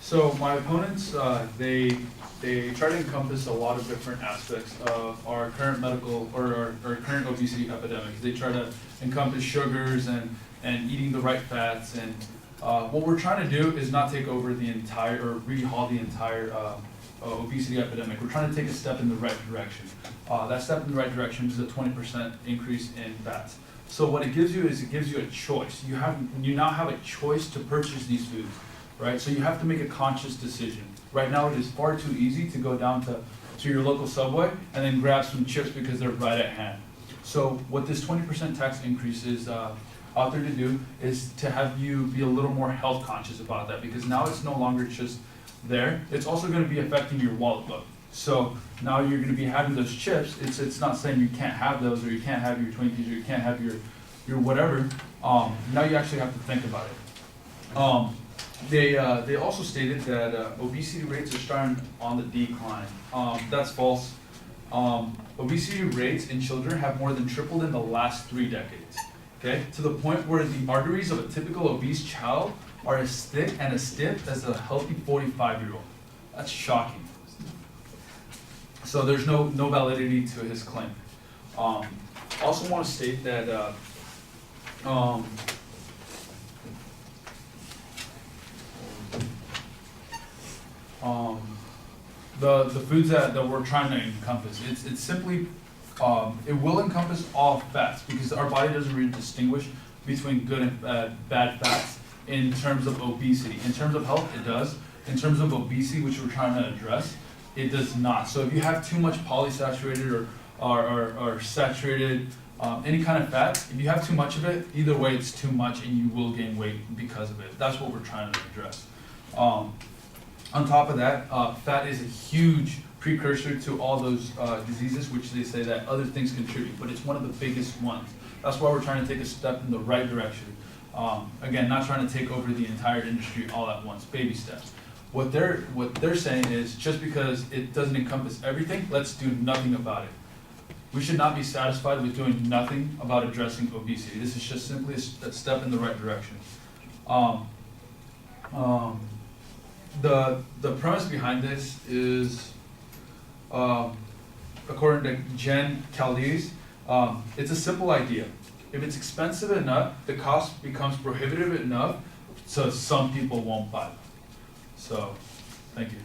So my opponents, they try to encompass a lot of different aspects of our current medical or our current obesity epidemic. They try to encompass sugars and eating the right fats. And what we're trying to do is not take over the entire or rehaul the entire obesity epidemic. We're trying to take a step in the right direction. That step in the right direction is a 20% increase in fats. So what it gives you is it gives you a choice. You now have a choice to purchase these foods, right? So you have to make a conscious decision. Right now it is far too easy to go down to your local Subway and then grab some chips because they're right at hand. So what this 20% tax increase is out there to do is to have you be a little more health conscious about that, because now it's no longer just there. It's also going to be affecting your wallet book. So now you're going to be having those chips. It's not saying you can't have those, or you can't have your Twinkies, or you can't have your whatever. Now you actually have to think about it. They also stated that obesity rates are starting on the decline. That's false. Obesity rates in children have more than tripled in the last 3 decades. Okay, to the point where the arteries of a typical obese child are as thick and as stiff as a healthy 45-year-old. That's shocking. So there's no validity to his claim. Also want to state that the foods that we're trying to encompass, it's simply it will encompass all fats, because our body doesn't really distinguish between good and bad fats in terms of obesity. In terms of health, it does. In terms of obesity, which we're trying to address, it does not. So if you have too much polysaturated or saturated any kind of fat, if you have too much of it, either way it's too much and you will gain weight because of it. That's what we're trying to address. On top of that, fat is a huge precursor to all those diseases, which they say that other things contribute, but it's one of the biggest ones. That's why we're trying to take a step in the right direction. Again, not trying to take over the entire industry all at once, baby steps. What they're saying is, just because it doesn't encompass everything, let's do nothing about it. We should not be satisfied with doing nothing about addressing obesity. This is just simply a step in the right direction. The premise behind this is, according to Jen Caldes, it's a simple idea. If it's expensive enough, the cost becomes prohibitive enough, so some people won't buy them. So, thank you.